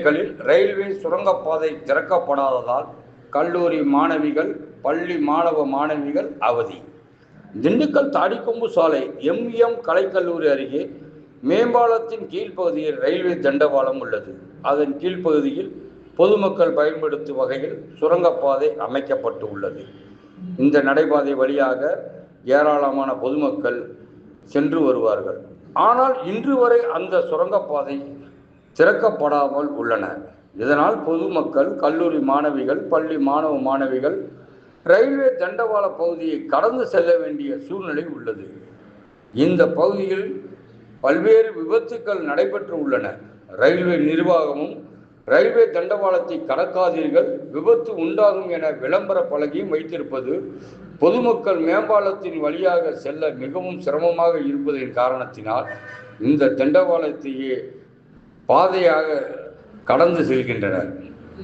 கிளைகளில் ரயில்வே சுரங்கப்பாதை திறக்கப்படாததால் கல்லூரி மாணவிகள், பள்ளி மாணவிகள் அவதி. திண்டுக்கல் தாடிக்கொம்பு சாலை எம்விஎம் கலைக்கல்லூரி அருகே மேம்பாலத்தின் கீழ்ப்பகுதியில் ரயில்வே தண்டவாளம் உள்ளது. அதன் கீழ்ப்பகுதியில் பொதுமக்கள் பயன்படுத்தும் வகையில் சுரங்கப்பாதை அமைக்கப்பட்டு உள்ளது. இந்த நடைபாதை வழியாக ஏராளமான பொதுமக்கள் சென்று வருவார்கள். ஆனால் இன்று வரை அந்த சுரங்கப்பாதை திறக்கப்படாமல் உள்ளன. இதனால் பொதுமக்கள், கல்லூரி மாணவிகள், பள்ளி மாணவிகள் ரயில்வே தண்டவாள பகுதியை கடந்து செல்ல வேண்டிய சூழ்நிலை உள்ளது. இந்த பகுதியில் பல்வேறு விபத்துக்கள் நடைபெற்று உள்ளன. ரயில்வே நிர்வாகமும் ரயில்வே தண்டவாளத்தை கடக்காதீர்கள், விபத்து உண்டாகும் என விளம்பர பலகையும் வைத்திருப்பது பொதுமக்கள் மேம்பாலத்தின் வழியாக செல்ல மிகவும் சிரமமாக இருப்பதன் காரணத்தினால் இந்த தண்டவாளத்தையே பாதையாக கடந்து செல்கின்றனர்.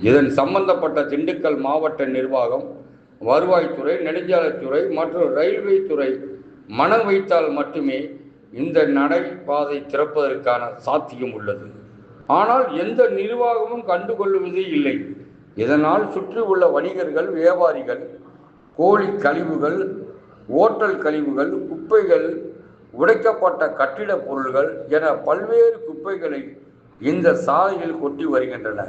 இதன் சம்பந்தப்பட்ட திண்டுக்கல் மாவட்ட நிர்வாகம், வருவாய்த்துறை, நெடுஞ்சாலைத்துறை மற்றும் ரயில்வே துறை மனம் வைத்தால் மட்டுமே இந்த நடைபாதை திறப்பதற்கான சாத்தியம் உள்ளது. ஆனால் எந்த நிர்வாகமும் கண்டுகொள்வதே இல்லை. இதனால் சுற்றி உள்ள வணிகர்கள், வியாபாரிகள் கோழி கழிவுகள், ஓட்டல் கழிவுகள், குப்பைகள், உடைக்கப்பட்ட கட்டிட பொருள்கள் என பல்வேறு குப்பைகளை இந்த சாலையில் கொட்டி வருகின்றன.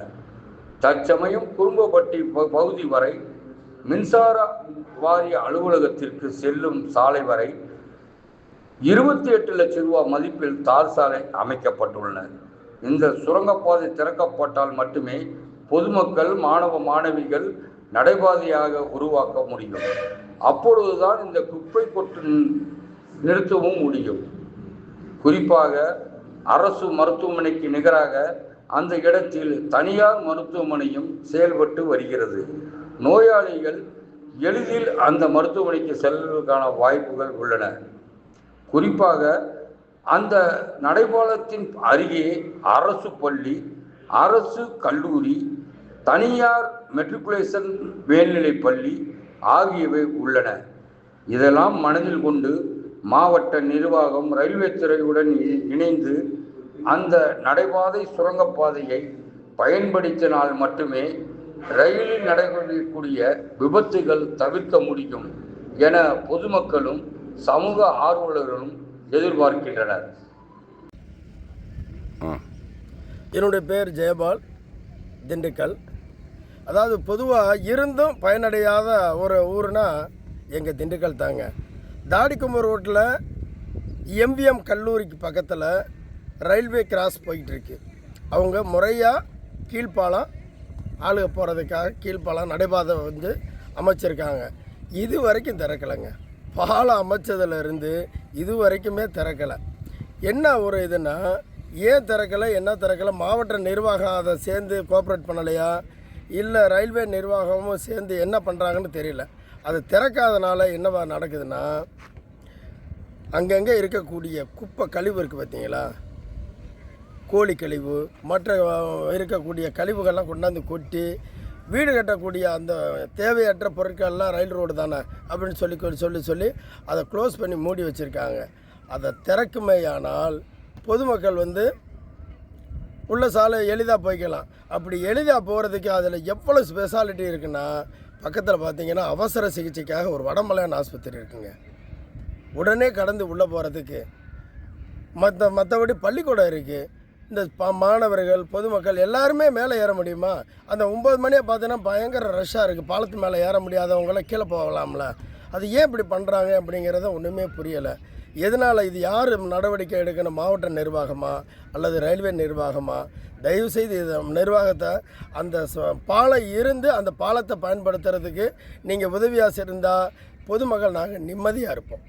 தற்சமயம் குறும்பப்பட்டி பகுதி வரை, மின்சார வாரிய அலுவலகத்திற்கு செல்லும் சாலை வரை 28 லட்சம் ரூபாய் மதிப்பில் தார் சாலை அமைக்கப்பட்டுள்ளன. இந்த சுரங்கப்பாதை திறக்கப்பட்டால் மட்டுமே பொதுமக்கள், மாணவிகள் நடைபாதையாக உருவாக்க முடியும். அப்பொழுதுதான் இந்த குப்பை கொட்டு நிறுத்தவும் முடியும். குறிப்பாக அரசு மருத்துவமனைக்கு நிகராக அந்த இடத்தில் தனியார் மருத்துவமனையும் செயல்பட்டு வருகிறது. நோயாளிகள் எளிதில் அந்த மருத்துவமனைக்கு செல்வதற்கான வாய்ப்புகள் உள்ளன. குறிப்பாக அந்த நடைபாலத்தின் அருகே அரசு பள்ளி, அரசு கல்லூரி, தனியார் மெட்ரிகுலேஷன் மேல்நிலைப் பள்ளி ஆகியவை உள்ளன. இதெல்லாம் மனதில் கொண்டு மாவட்ட நிர்வாகம் ரயில்வே துறையுடன் இணைந்து அந்த நடைபாதை சுரங்கப்பாதையை பயன்படுத்தினால் மட்டுமே ரயிலில் நடைபெறக்கூடிய விபத்துகள் தவிர்க்க முடியும் என பொதுமக்களும் சமூக ஆர்வலர்களும் எதிர்பார்க்கின்றனர். என்னுடைய பேர் ஜெயபால், திண்டுக்கல். அதாவது பொதுவாக இருந்தும் பயனடையாத ஒரு ஊர்னா எங்கள் திண்டுக்கல் தாங்க. தாடிக்கொம்பு ரோட்டில் எம்விஎம் கல்லூரிக்கு பக்கத்தில் ரயில்வே கிராஸ் போயிட்டுருக்கு. அவங்க முறையாக கீழ்ப்பாலம் ஆளுக போகிறதுக்காக கீழ்ப்பாலம் நடைபாதை வந்து அமைச்சிருக்காங்க. இது வரைக்கும் திறக்கலைங்க. பாலம் அமைச்சதுலேருந்து இது வரைக்குமே திறக்கலை. என்ன ஒரு இதுன்னா, ஏன் திறக்கலை, என்ன திறக்கலை, மாவட்ட நிர்வாகம் அதை சேர்ந்து கோஆப்ரேட் பண்ணலையா, இல்லை ரயில்வே நிர்வாகமும் சேர்ந்து என்ன பண்ணுறாங்கன்னு தெரியல. அது திறக்காதனால என்னவா நடக்குதுன்னா, அங்கங்கே இருக்கக்கூடிய குப்பை கழிவு இருக்குது பார்த்தீங்களா, கோழி கழிவு, மற்ற இருக்கக்கூடிய கழிவுகள்லாம் கொண்டாந்து கொட்டி வீடு கட்டக்கூடிய அந்த தேவையற்ற பொருட்கள்லாம் ரயில் ரோடு தானே அப்படின்னு சொல்லி அதை க்ளோஸ் பண்ணி மூடி வச்சுருக்காங்க. அதை திறக்குமேயானால் பொதுமக்கள் வந்து உள்ள சாலை எளிதாக போய்க்கலாம். அப்படி எளிதாக போகிறதுக்கு அதில் எவ்வளோ ஸ்பெஷாலிட்டி இருக்குன்னா, பக்கத்தில் பார்த்தீங்கன்னா அவசர சிகிச்சைக்காக ஒரு வடமலையான் ஆஸ்பத்திரி இருக்குங்க. உடனே கடந்து உள்ளே போகிறதுக்கு மற்றபடி பள்ளிக்கூடம் இருக்குது. இந்த மாணவர்கள், பொதுமக்கள் எல்லாருமே மேலே ஏற முடியுமா? அந்த 9 மணியை பார்த்தீங்கன்னா பயங்கர ரஷ்ஷாக இருக்குது. பாலத்து மேலே ஏற முடியாதவங்களாம் கீழே போகலாம்ல. அது ஏன் இப்படி பண்ணுறாங்க அப்படிங்கிறத ஒன்றுமே புரியலை. எதனால் இது யார் நடவடிக்கை எடுக்கணும்? மாவட்ட நிர்வாகமா அல்லது ரயில்வே நிர்வாகமா? தயவுசெய்து இது நிர்வாகத்தை அந்த பாலம் இருந்து அந்த பாலத்தை பயன்படுத்துறதுக்கு நீங்கள் உதவியாக இருந்தால் பொதுமக்கள் நாங்கள் நிம்மதியாக இருப்போம்.